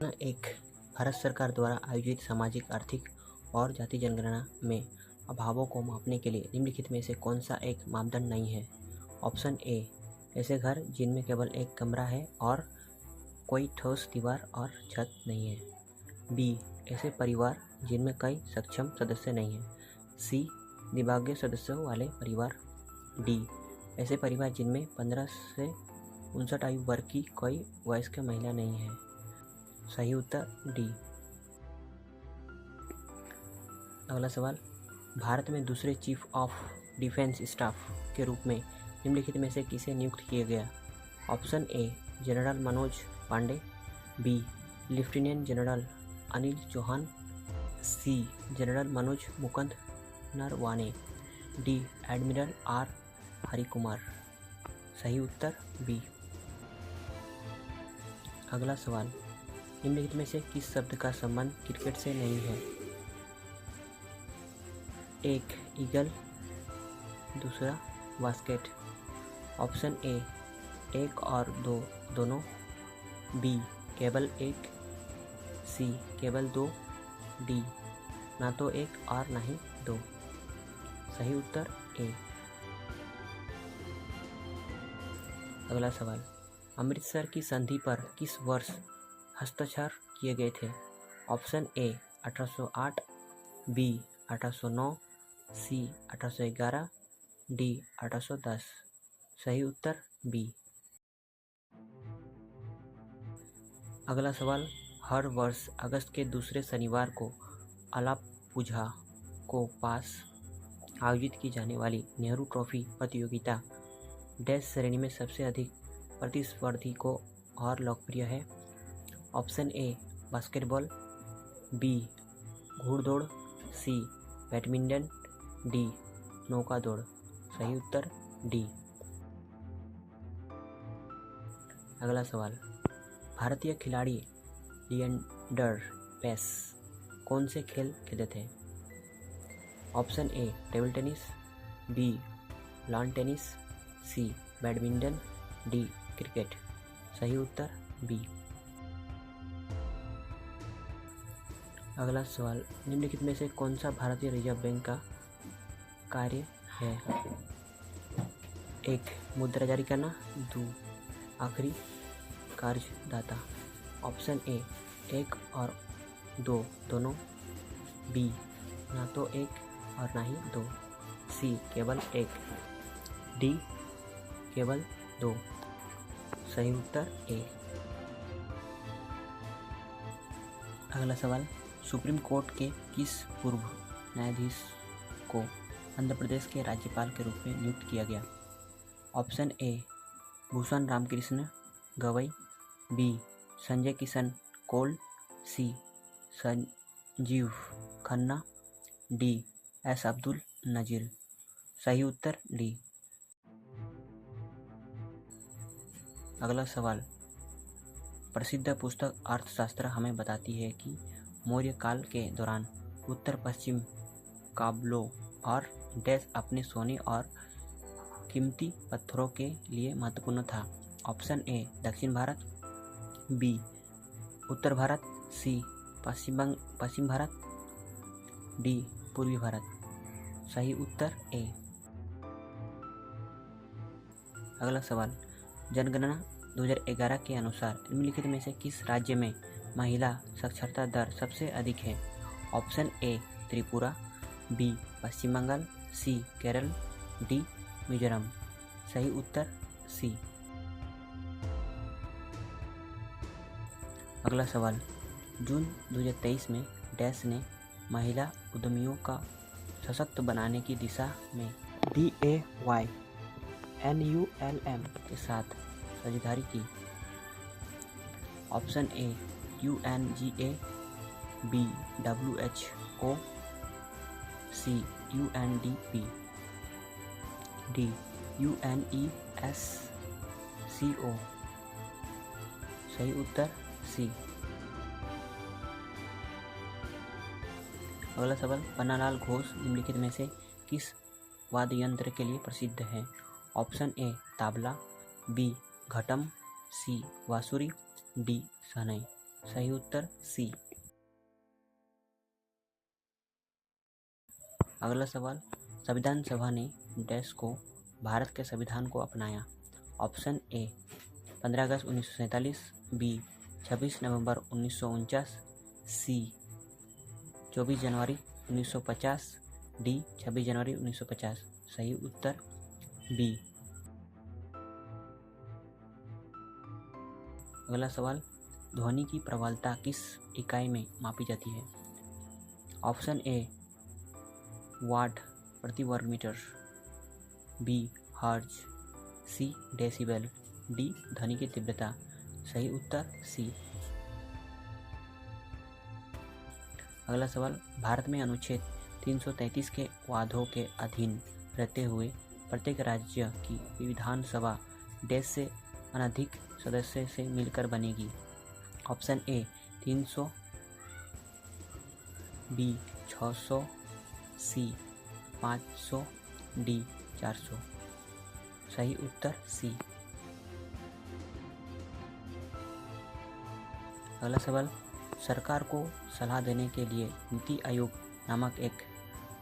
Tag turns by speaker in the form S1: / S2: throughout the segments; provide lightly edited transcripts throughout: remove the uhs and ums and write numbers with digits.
S1: एक भारत सरकार द्वारा आयोजित सामाजिक, आर्थिक और जाति जनगणना में अभावों को मापने के लिए निम्नलिखित में से कौन सा एक मापदंड नहीं है? ऑप्शन ए, ऐसे घर जिनमें केवल एक कमरा है और कोई ठोस दीवार और छत नहीं है। बी, ऐसे परिवार जिनमें कई सक्षम सदस्य नहीं हैं। सी, दिव्यांग सदस्यों वाले परिवार। डी, ऐसे परिवार जिनमें 15 से 59 आयु वर्ग की कोई वयस्क महिला नहीं है। सही उत्तर डी। अगला सवाल, भारत में दूसरे चीफ ऑफ डिफेंस स्टाफ के रूप में निम्नलिखित में से किसे नियुक्त किया गया? Option A, general Manoj Pande. B, lieutenant general Anil Chauhan. C, general Manoj Mukund Naravane. D, admiral R Harikumar. सही उत्तर बी। अगला सवाल, निम्नलिखित में से किस शब्द का संबंध क्रिकेट से नहीं है? एक, ईगल। दूसरा, बास्केट। ऑप्शन ए, एक और दो दोनों। बी, केवल एक। सी, केवल दो। डी, ना तो एक और ना ही दो। सही उत्तर ए। अगला सवाल, अमृतसर की संधि पर किस वर्ष हस्ताक्षर किए गए थे? Option A, 1808। B, 1809। C, 1811। D, 1810। सही उत्तर बी। अगला सवाल, हर वर्ष अगस्त के दूसरे शनिवार को अलाप्पुझा को पास आयोजित की जाने वाली नेहरू ट्रॉफी प्रतियोगिता डैश श्रेणी में सबसे अधिक प्रतिस्पर्धी को और लोकप्रिय है? Option A, basketball. बी, घुड़दौड़। C, badminton. डी, नौका दौड़। सही उत्तर डी। अगला सवाल, भारतीय खिलाड़ी लिएंडर पेस कौन से खेल खेलते थे? Option A, table tennis. B, lawn tennis. C, badminton. D, cricket. सही उत्तर बी। अगला सवाल, निम्नलिखित में से कौन सा भारतीय रिजर्व बैंक का कार्य है? एक, मुद्रा जारी करना। दो, आखिरी कर्जदाता। ऑप्शन ए, एक और दो दोनों। बी, ना तो एक और ना ही दो। सी, केवल एक। डी, केवल दो। सही उत्तर ए। अगला सवाल, सुप्रीम कोर्ट के किस पूर्व न्यायाधीश को आंध्र प्रदेश के राज्यपाल के रूप में नियुक्त किया गया? Option A, Bhushan Ramakrishna Gavai. B, Sanjay Kishan Kaul. C, Sanjiv Khanna. D, S Abdul Nazeer. सही उत्तर डी। अगला सवाल, प्रसिद्ध पुस्तक अर्थशास्त्र हमें बताती है कि मौर्य काल के दौरान उत्तर पश्चिम काबलों और डैश अपने सोने और कीमती पत्थरों के लिए महत्वपूर्ण था। ऑप्शन ए, दक्षिण भारत। बी, उत्तर भारत। सी, पश्चिम भारत। डी, पूर्वी भारत। सही उत्तर ए। अगला सवाल, जनगणना 2011 के अनुसार निम्नलिखित में से किस राज्य में महिला साक्षरता दर सबसे अधिक है? Option A, Tripura. B, Paschim Bengal. C, Kerala. D, Mizoram. सही उत्तर सी। अगला सवाल, जून 2023 में डैश ने महिला उद्यमियों का सशक्त बनाने की दिशा में DAY NULM के साथ साझेदारी की। Option A, UNGA। B, WHO। C, UNDP। D, UNESCO। सही उत्तर सी। अगला सवाल, पन्नालाल घोष निम्नलिखित में से किस वाद्य यंत्र के लिए प्रसिद्ध है? ऑप्शन ए, तबला। बी, घटम। सी, बांसुरी। डी, शहनाई। सही उत्तर सी। अगला सवाल, संविधान सभा ने डैश को भारत के संविधान को अपनाया। ऑप्शन ए 15 अगस्त 1947, बी 26 नवंबर 1949, सी 24 जनवरी 1950, डी 26 जनवरी 1950। सही उत्तर बी। अगला सवाल, ध्वनि की प्रबलता किस इकाई में मापी जाती है। ऑप्शन ए वाट प्रति वर्ग मीटर, बी हर्ट्ज, सी डेसिबल, डी ध्वनि की तीव्रता। सही उत्तर सी। अगला सवाल, भारत में अनुच्छेद 333 के वादों के अधीन रहते हुए प्रत्येक राज्य की विधानसभा डैश से अनधिक सदस्य से मिलकर बनेगी। Option A 300, B 600, C 500, D 400। सही उत्तर सी। अगला सवाल, सरकार को सलाह देने के लिए नीति आयोग नामक एक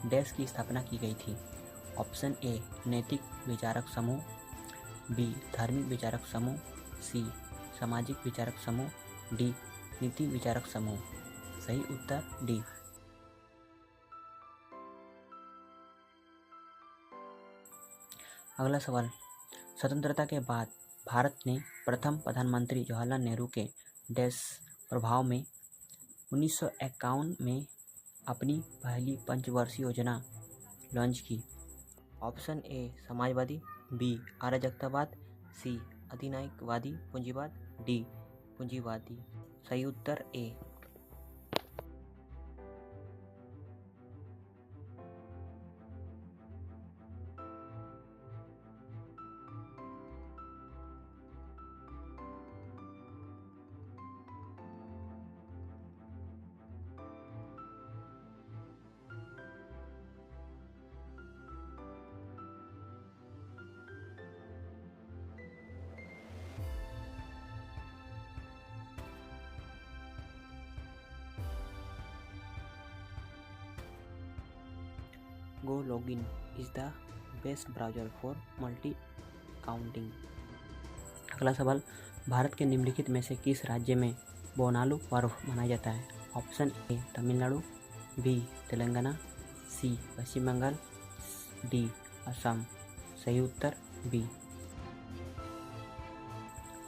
S1: डैश की स्थापना की गई थी। ऑप्शन ए नैतिक विचारक समूह, बी धार्मिक विचारक समूह, सी सामाजिक विचारक समूह, डी नीति विचारक समूह। सही उत्तर डी। अगला सवाल, स्वतंत्रता के बाद भारत ने प्रथम प्रधानमंत्री जवाहरलाल नेहरू के डैश प्रभाव में 1951 में अपनी पहली पंचवर्षीय योजना लॉन्च की। ऑप्शन ए समाजवादी, बी अराजकतावाद, सी अधिनायकवादी पूंजीवाद, डी पूंजीवादी। सही उत्तर ए। Go login is the best browser for multi counting. अगला सवाल, भारत के निम्नलिखित में से किस राज्य में बोनालू पर्व मनाया जाता है। Option A Tamil Nadu, B Telangana, C Paschim Bengal, D Assam. सही उत्तर बी।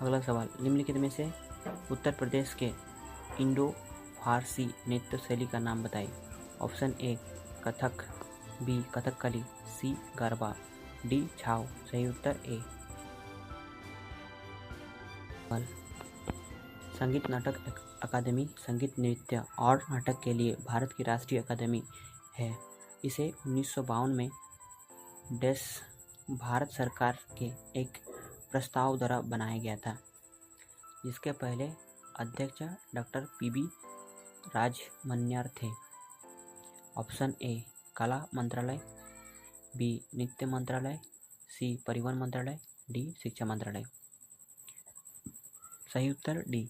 S1: अगला सवाल, निम्नलिखित में से उत्तर प्रदेश के इंडो फारसी नृत्य शैली का नाम बताइए। Option A Kathak, B Kathakali, C Garba, D Chhau. सही उत्तर ए। संगीत नाटक अकादमी संगीत नृत्य और नाटक के लिए भारत की राष्ट्रीय अकादमी है। इसे 1952 में डैश भारत सरकार के एक प्रस्ताव द्वारा बनाया गया था, जिसके पहले अध्यक्ष डॉक्टर पीबी राजमन्यार थे। ऑप्शन ए कला मंत्रालय, बी नृत्य मंत्रालय, सी परिवहन मंत्रालय, डी शिक्षा मंत्रालय। सही उत्तर डी।